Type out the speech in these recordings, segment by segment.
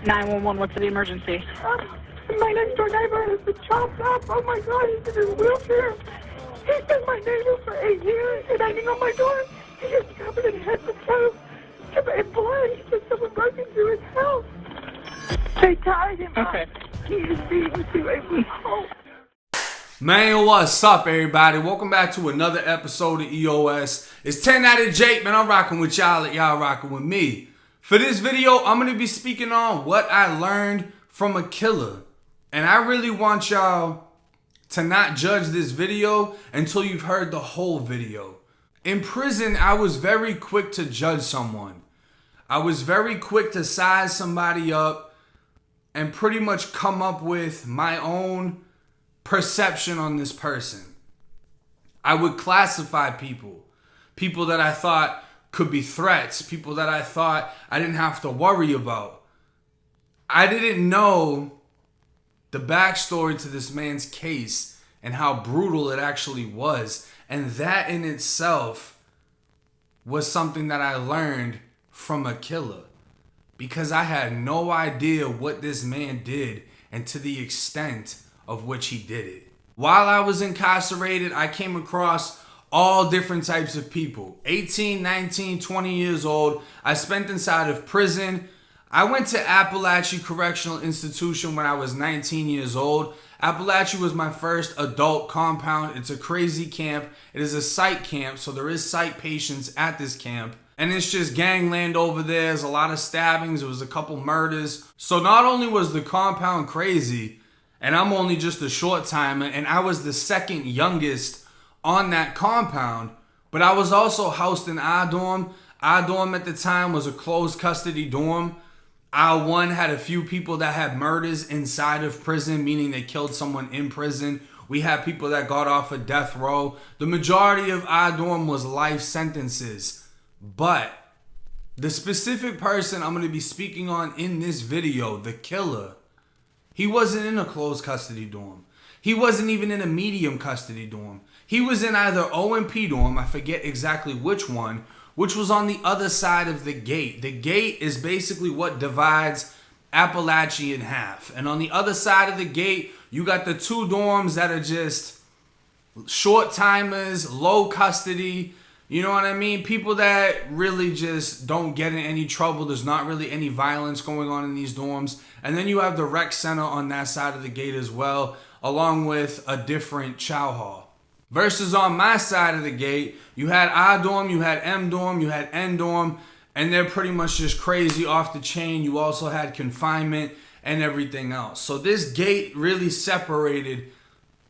911, what's the emergency? My next door neighbor has been chopped up. Oh my God, he's in his wheelchair. He's been my neighbor for 8 years, and hanging on my door. He is covered in head to toe in blood. He said someone broke into his house. They tied him up. He is beaten to a pulp. Man, what's up, everybody? Welcome back to another episode of EOS. It's 10 out of Jake, man. I'm rocking with y'all, y'all rocking with me. For this video, I'm going to be speaking on what I learned from a killer. And I really want y'all to not judge this video until you've heard the whole video. In prison, I was very quick to judge someone. I was very quick to size somebody up and pretty much come up with my own perception on this person. I would classify people that I thought could be threats, people that I thought I didn't have to worry about. I didn't know the backstory to this man's case and how brutal it actually was. And that in itself was something that I learned from a killer, because I had no idea what this man did and to the extent of which he did it. While I was incarcerated, I came across all different types of people. 18, 19, 20 years old. I spent inside of prison. I went to Apalachee Correctional Institution when I was 19 years old. Apalachee was my first adult compound. It's a crazy camp. It is a psych camp, so there is psych patients at this camp. And it's just gangland over there. There's a lot of stabbings. There was a couple murders. So not only was the compound crazy, and I'm only just a short timer, and I was the second youngest on that compound, but I was also housed in our dorm. Our dorm at the time was a closed custody dorm. Our one had a few people that had murders inside of prison, meaning they killed someone in prison. We had people that got off of death row. The majority of our dorm was life sentences. But the specific person I'm going to be speaking on in this video, the killer, he wasn't in a closed custody dorm. He wasn't even in a medium custody dorm. He was in either O&P dorm, I forget exactly which one, which was on the other side of the gate. The gate is basically what divides Apalachee in half. And on the other side of the gate, you got the two dorms that are just short timers, low custody. You know what I mean? People that really just don't get in any trouble. There's not really any violence going on in these dorms. And then you have the rec center on that side of the gate as well, along with a different chow hall. Versus on my side of the gate, you had I dorm, you had M dorm, you had N dorm, and they're pretty much just crazy off the chain. You also had confinement and everything else. So this gate really separated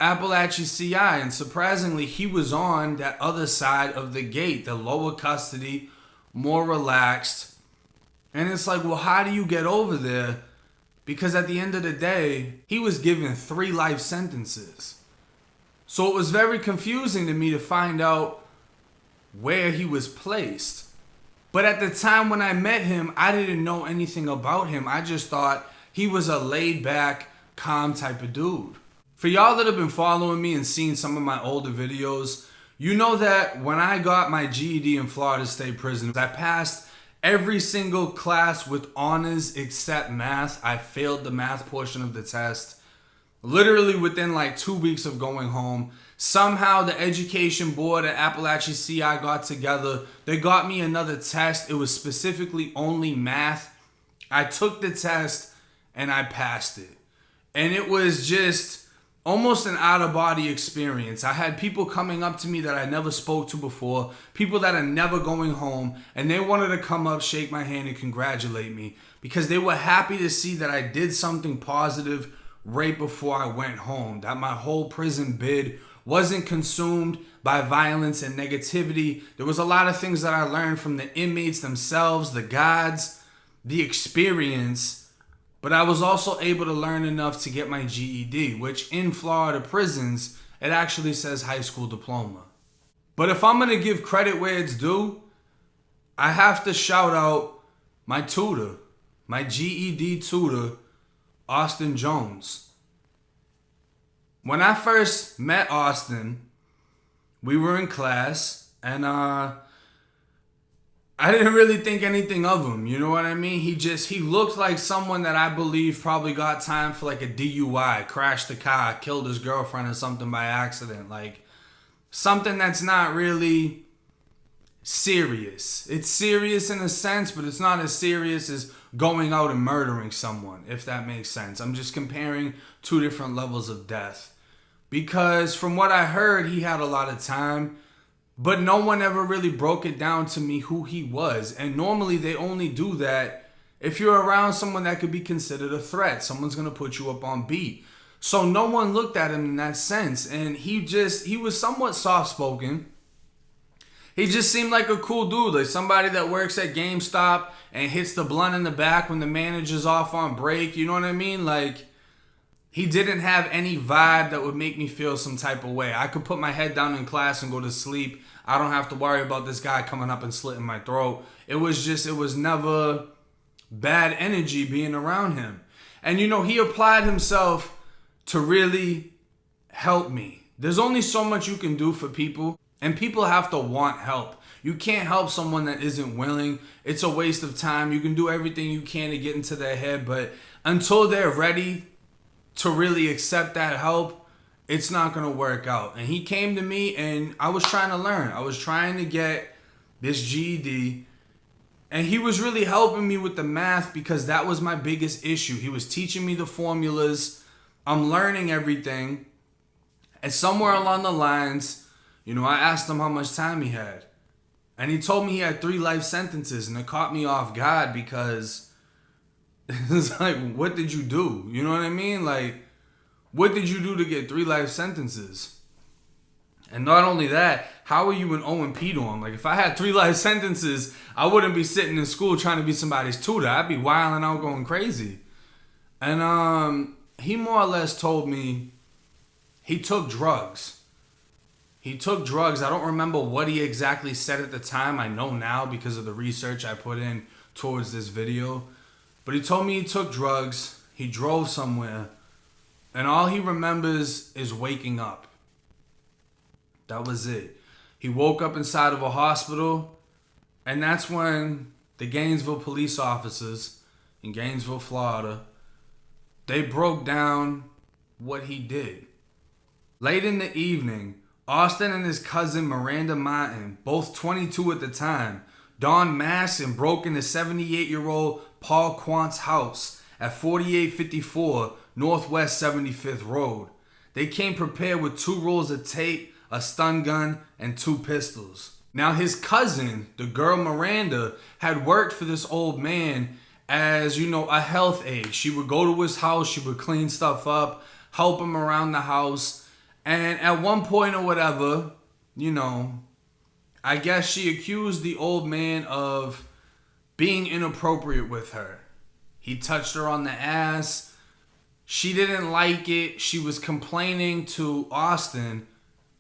Apalachee CI, and surprisingly, he was on that other side of the gate, the lower custody, more relaxed. And it's like, well, how do you get over there? Because at the end of the day, he was given 3 life sentences. So it was very confusing to me to find out where he was placed. But at the time when I met him, I didn't know anything about him. I just thought he was a laid back, calm type of dude. For y'all that have been following me and seen some of my older videos, you know that when I got my GED in Florida State Prison, I passed every single class with honors except math. I failed the math portion of the test. Literally within like 2 weeks of going home. Somehow the education board at Apalachee CI got together. They got me another test. It was specifically only math. I took the test and I passed it. And it was just almost an out-of-body experience. I had people coming up to me that I never spoke to before, people that are never going home, and they wanted to come up, shake my hand, and congratulate me because they were happy to see that I did something positive right before I went home, that my whole prison bid wasn't consumed by violence and negativity. There was a lot of things that I learned from the inmates themselves, the guards, the experience, but I was also able to learn enough to get my GED, which in Florida prisons, it actually says high school diploma. But if I'm going to give credit where it's due, I have to shout out my tutor, my GED tutor, Austin Jones. When I first met Austin, we were in class, and I didn't really think anything of him. You know what I mean? He looked like someone that I believe probably got time for like a DUI, crashed the car, killed his girlfriend or something by accident. Like something that's not really serious. It's serious in a sense, but it's not as serious as going out and murdering someone, if that makes sense. I'm just comparing two different levels of death. Because from what I heard, he had a lot of time. But no one ever really broke it down to me who he was. And normally they only do that if you're around someone that could be considered a threat. Someone's going to put you up on beat. So no one looked at him in that sense. And he was somewhat soft-spoken. He just seemed like a cool dude. Like somebody that works at GameStop and hits the blunt in the back when the manager's off on break. You know what I mean? Like, he didn't have any vibe that would make me feel some type of way. I could put my head down in class and go to sleep. I don't have to worry about this guy coming up and slitting my throat. It was never bad energy being around him. And you know, he applied himself to really help me. There's only so much you can do for people, and people have to want help. You can't help someone that isn't willing. It's a waste of time. You can do everything you can to get into their head, but until they're ready to really accept that help, it's not going to work out. And he came to me and I was trying to learn. I was trying to get this GED. And he was really helping me with the math because that was my biggest issue. He was teaching me the formulas. I'm learning everything. And somewhere along the lines, you know, I asked him how much time he had. And he told me he had 3 life sentences. And it caught me off guard because it's like, what did you do? You know what I mean? Like, what did you do to get 3 life sentences? And not only that, how are you an O&P to him? Like, if I had 3 life sentences, I wouldn't be sitting in school trying to be somebody's tutor. I'd be wilding out going crazy. And he more or less told me he took drugs. He took drugs. I don't remember what he exactly said at the time. I know now because of the research I put in towards this video. But he told me he took drugs, he drove somewhere, and all he remembers is waking up. That was it. He woke up inside of a hospital, and that's when the Gainesville police officers in Gainesville, Florida, they broke down what he did. Late in the evening, Austin and his cousin Miranda Martin, both 22 at the time, donned masks and broke into 78-year-old Paul Quant's house at 4854 Northwest 75th Road. They came prepared with 2 rolls of tape, a stun gun, and 2 pistols. Now his cousin, the girl Miranda, had worked for this old man as, you know, a health aide. She would go to his house, she would clean stuff up, help him around the house. And at one point or whatever, you know, I guess she accused the old man of being inappropriate with her. He touched her on the ass. She didn't like it. She was complaining to Austin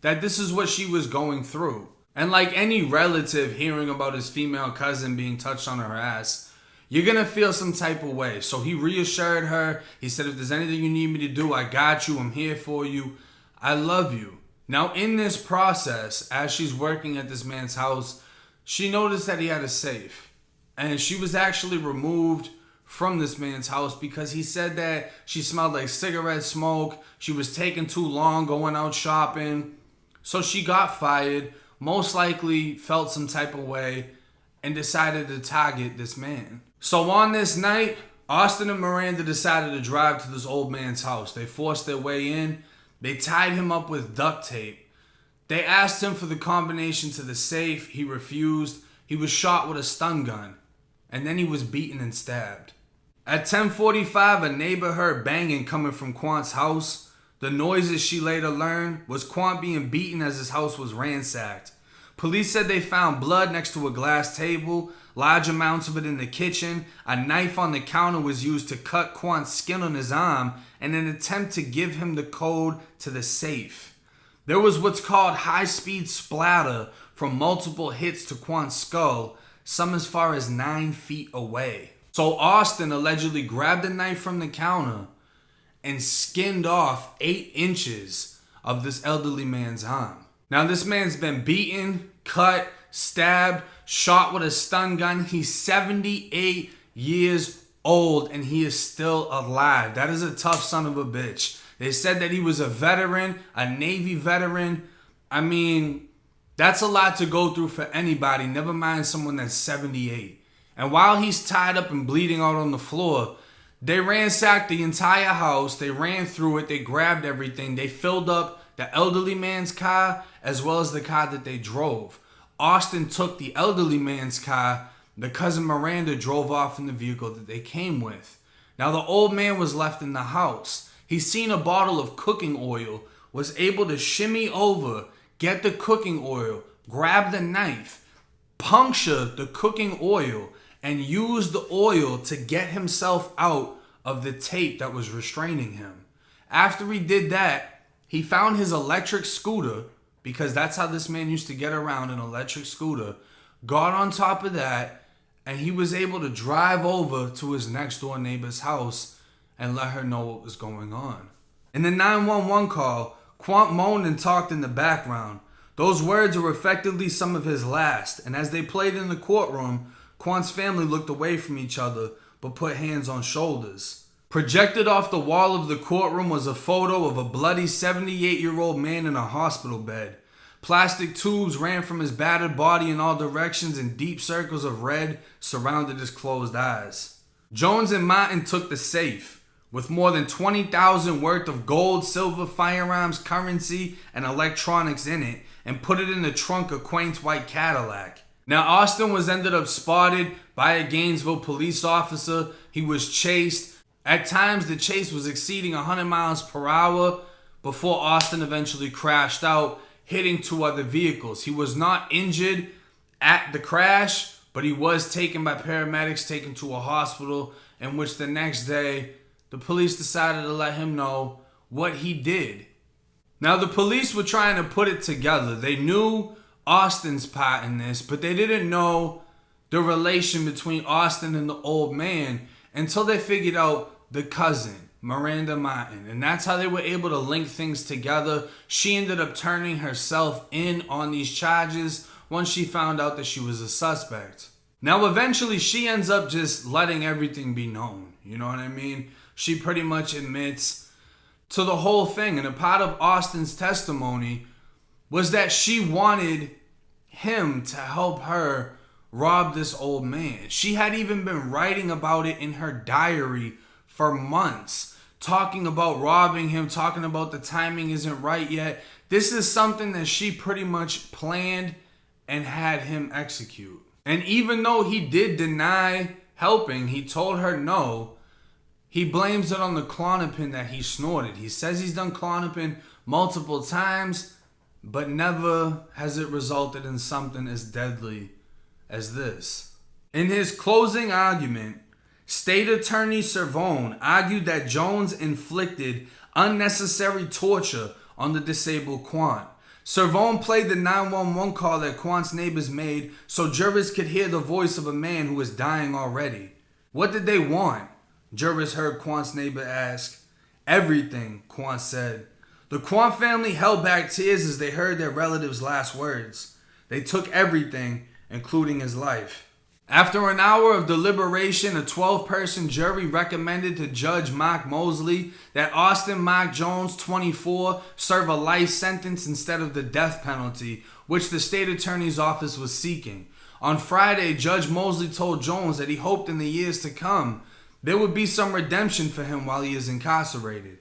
that this is what she was going through. And like any relative hearing about his female cousin being touched on her ass, you're going to feel some type of way. So he reassured her. He said, if there's anything you need me to do, I got you. I'm here for you. I love you. Now, in this process, as she's working at this man's house, she noticed that he had a safe. And she was actually removed from this man's house because he said that she smelled like cigarette smoke. She was taking too long going out shopping. So she got fired, most likely felt some type of way, and decided to target this man. So on this night, Austin and Miranda decided to drive to this old man's house. They forced their way in. They tied him up with duct tape. They asked him for the combination to the safe. He refused. He was shot with a stun gun. And then he was beaten and stabbed. At 10:45, a neighbor heard banging coming from Quant's house. The noises, she later learned, was Quant being beaten as his house was ransacked. Police said they found blood next to a glass table, large amounts of it in the kitchen. A knife on the counter was used to cut Quant's skin on his arm in an attempt to give him the code to the safe. There was what's called high-speed splatter from multiple hits to Quant's skull, some as far as 9 feet away. So Austin allegedly grabbed a knife from the counter and skinned off 8 inches of this elderly man's arm. Now this man's been beaten, cut, stabbed, shot with a stun gun. He's 78 years old and he is still alive. That is a tough son of a bitch. They said that he was a veteran, a Navy veteran. I mean, that's a lot to go through for anybody, never mind someone that's 78. And while he's tied up and bleeding out on the floor, they ransacked the entire house. They ran through it. They grabbed everything. They filled up the elderly man's car as well as the car that they drove. Austin took the elderly man's car. The cousin Miranda drove off in the vehicle that they came with. Now the old man was left in the house. He seen a bottle of cooking oil, was able to shimmy over, get the cooking oil, grab the knife, puncture the cooking oil, and use the oil to get himself out of the tape that was restraining him. After he did that, he found his electric scooter, because that's how this man used to get around, an electric scooter, got on top of that, and he was able to drive over to his next door neighbor's house and let her know what was going on. In the 911 call, Quant moaned and talked in the background. Those words were effectively some of his last, and as they played in the courtroom, Quant's family looked away from each other but put hands on shoulders. Projected off the wall of the courtroom was a photo of a bloody 78-year-old man in a hospital bed. Plastic tubes ran from his battered body in all directions and deep circles of red surrounded his closed eyes. Jones and Martin took the safe, with more than $20,000 worth of gold, silver, firearms, currency, and electronics in it, and put it in the trunk of Quaint's white Cadillac. Now, Austin was ended up spotted by a Gainesville police officer. He was chased. At times, the chase was exceeding 100 miles per hour before Austin eventually crashed out, hitting two other vehicles. He was not injured at the crash, but he was taken by paramedics, taken to a hospital, in which the next day, the police decided to let him know what he did. Now, the police were trying to put it together. They knew Austin's part in this, but they didn't know the relation between Austin and the old man until they figured out the cousin, Miranda Martin. And that's how they were able to link things together. She ended up turning herself in on these charges once she found out that she was a suspect. Now, eventually, she ends up just letting everything be known. You know what I mean? She pretty much admits to the whole thing. And a part of Austin's testimony was that she wanted him to help her rob this old man. She had even been writing about it in her diary for months, talking about robbing him, talking about the timing isn't right yet. This is something that she pretty much planned and had him execute. And even though he did deny helping, he told her no, he blames it on the Klonopin that he snorted. He says he's done Klonopin multiple times, but never has it resulted in something as deadly as this. In his closing argument, State Attorney Cervone argued that Jones inflicted unnecessary torture on the disabled Quant. Cervone played the 911 call that Quant's neighbors made so jurors could hear the voice of a man who was dying already. What did they want? Jurors heard Quant's neighbor ask. Everything, Quant said. The Quant family held back tears as they heard their relative's last words. They took everything, including his life. After an hour of deliberation, a 12-person jury recommended to Judge Mark Mosley that Austin Mark Jones, 24, serve a life sentence instead of the death penalty, which the state attorney's office was seeking. On Friday, Judge Mosley told Jones that he hoped in the years to come there would be some redemption for him while he is incarcerated.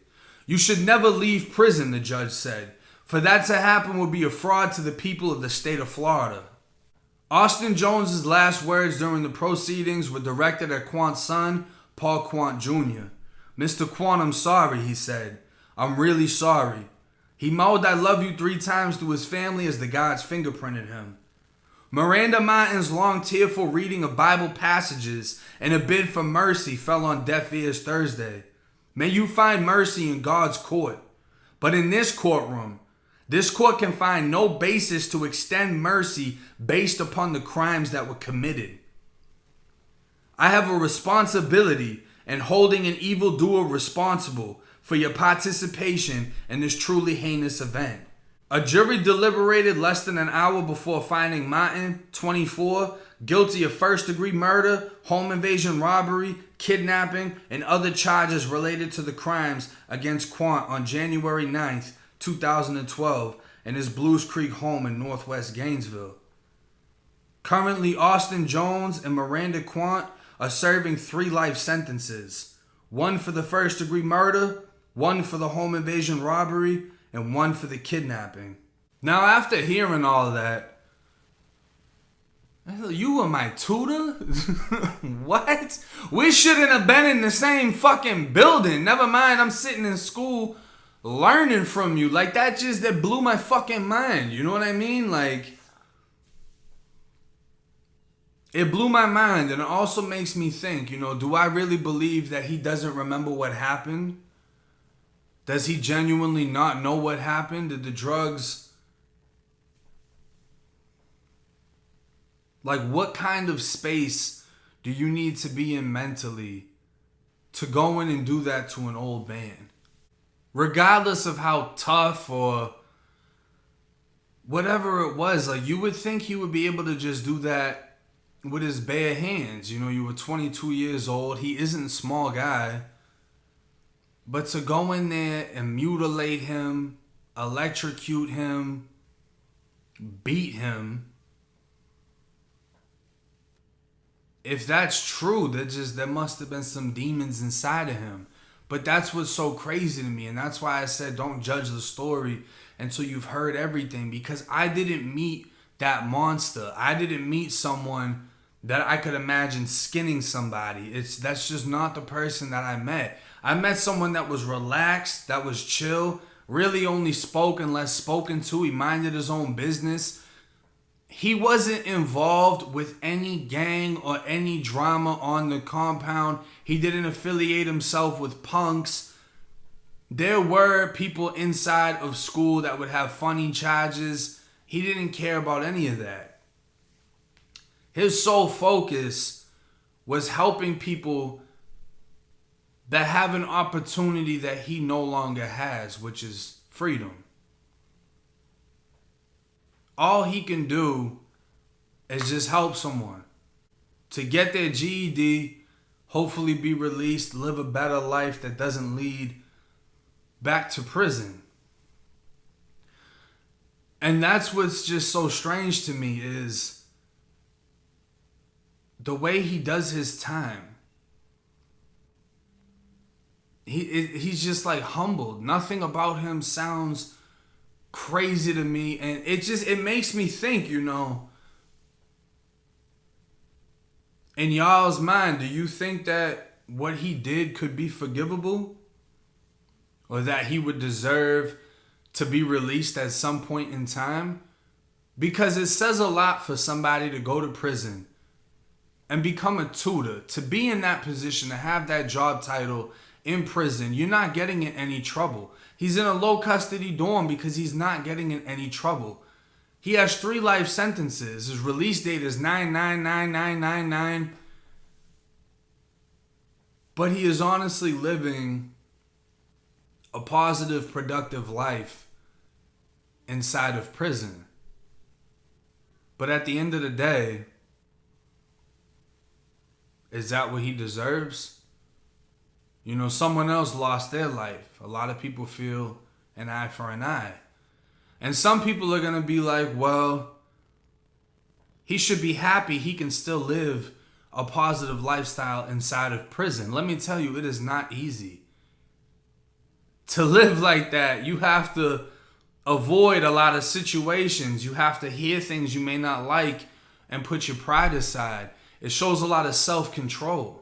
You should never leave prison, the judge said, for that to happen would be a fraud to the people of the state of Florida. Austin Jones's last words during the proceedings were directed at Quant's son, Paul Quant Jr. Mr. Quant, I'm sorry, he said. I'm really sorry. He mouthed I love you 3 times to his family as the guards fingerprinted him. Miranda Martin's long tearful reading of Bible passages and a bid for mercy fell on deaf ears Thursday. May you find mercy in God's court. But in this courtroom, this court can find no basis to extend mercy based upon the crimes that were committed. I have a responsibility in holding an evildoer responsible for your participation in this truly heinous event. A jury deliberated less than an hour before finding Martin, 24, guilty of first-degree murder, home invasion robbery, kidnapping, and other charges related to the crimes against Quant on January 9th, 2012, in his Blues Creek home in northwest Gainesville. Currently, Austin Jones and Miranda Quant are serving 3 life sentences. 1 for the first-degree murder, 1 for the home invasion robbery, and 1 for the kidnapping. Now, after hearing all that, you were my tutor? What? We shouldn't have been in the same fucking building. Never mind, I'm sitting in school learning from you. Like, that blew my fucking mind. You know what I mean? Like, it blew my mind. And it also makes me think, do I really believe that he doesn't remember what happened? Does he genuinely not know what happened? Did the drugs... Like, what kind of space do you need to be in mentally to go in and do that to an old man? Regardless of how tough or whatever it was, like, you would think he would be able to just do that with his bare hands. You were 22 years old. He isn't a small guy. But to go in there and mutilate him, electrocute him, beat him, if that's true, there must have been some demons inside of him. But that's what's so crazy to me. And that's why I said don't judge the story until you've heard everything. Because I didn't meet that monster. I didn't meet someone that I could imagine skinning somebody. That's just not the person that I met. I met someone that was relaxed, that was chill, really only spoke unless spoken to. He minded his own business. He wasn't involved with any gang or any drama on the compound. He didn't affiliate himself with punks. There were people inside of school that would have funny charges. He didn't care about any of that. His sole focus was helping people that have an opportunity that he no longer has, which is freedom. All he can do is just help someone to get their GED, hopefully be released, live a better life that doesn't lead back to prison. And that's what's just so strange to me is the way he does his time. He's just like humbled. Nothing about him sounds crazy to me, and it makes me think, in y'all's mind, do you think that what he did could be forgivable, or that he would deserve to be released at some point in time? Because it says a lot for somebody to go to prison and become a tutor, to be in that position, to have that job title in prison. You're not getting in any trouble. He's in a low custody dorm because he's not getting in any trouble. He has 3 life sentences. His release date is 9/9/9999. But he is honestly living a positive, productive life inside of prison. But at the end of the day, is that what he deserves? Someone else lost their life. A lot of people feel an eye for an eye. And some people are going to be like, well, he should be happy he can still live a positive lifestyle inside of prison. Let me tell you, it is not easy to live like that. You have to avoid a lot of situations. You have to hear things you may not like and put your pride aside. It shows a lot of self-control.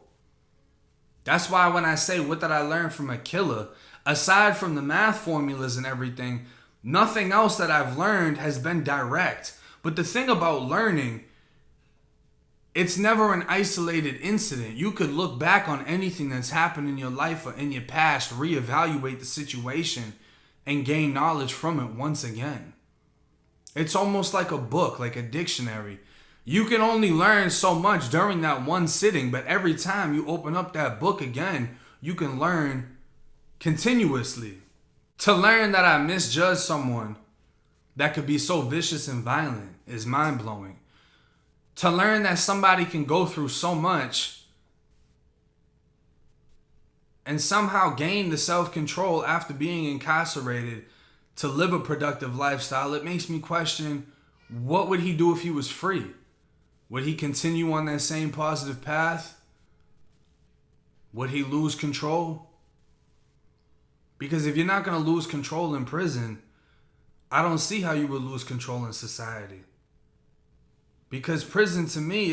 That's why when I say, what did I learn from a killer? Aside from the math formulas and everything, nothing else that I've learned has been direct. But the thing about learning, it's never an isolated incident. You could look back on anything that's happened in your life or in your past, reevaluate the situation, and gain knowledge from it once again. It's almost like a book, like a dictionary. You can only learn so much during that one sitting, but every time you open up that book again, you can learn continuously. To learn that I misjudged someone that could be so vicious and violent is mind-blowing. To learn that somebody can go through so much and somehow gain the self-control after being incarcerated to live a productive lifestyle, it makes me question, what would he do if he was free? Would he continue on that same positive path? Would he lose control? Because if you're not going to lose control in prison, I don't see how you would lose control in society. Because prison, to me,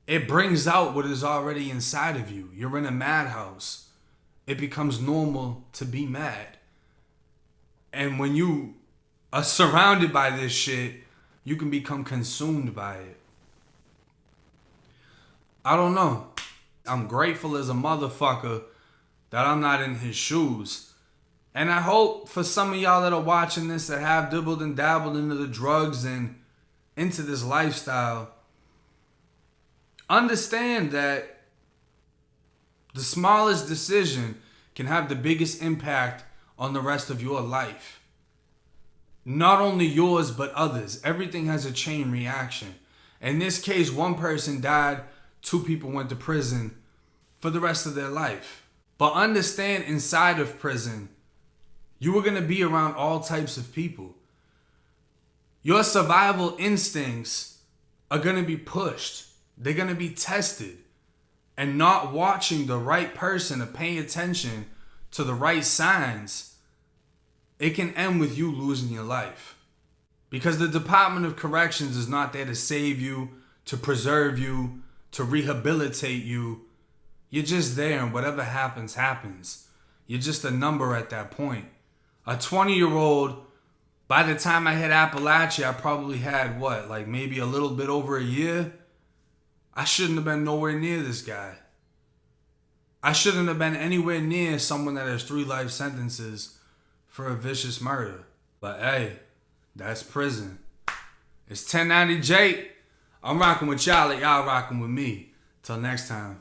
it brings out what is already inside of you. You're in a madhouse. It becomes normal to be mad. And when you are surrounded by this shit, you can become consumed by it. I don't know. I'm grateful as a motherfucker that I'm not in his shoes. And I hope for some of y'all that are watching this that have dibbled and dabbled into the drugs and into this lifestyle, understand that the smallest decision can have the biggest impact on the rest of your life. Not only yours, but others. Everything has a chain reaction. In this case, one person died, 2 people went to prison for the rest of their life. But understand, inside of prison, you are going to be around all types of people. Your survival instincts are going to be pushed. They're going to be tested. And not watching the right person or paying attention to the right signs, it can end with you losing your life. Because the Department of Corrections is not there to save you, to preserve you, to rehabilitate you. You're just there, and whatever happens, happens. You're just a number at that point. A 20-year-old, by the time I hit Appalachia, I probably had maybe a little bit over a year. I shouldn't have been nowhere near this guy. I shouldn't have been anywhere near someone that has 3 life sentences for a vicious murder. But hey, that's prison. It's 1090 Jake. I'm rocking with y'all, y'all rocking with me. Till next time.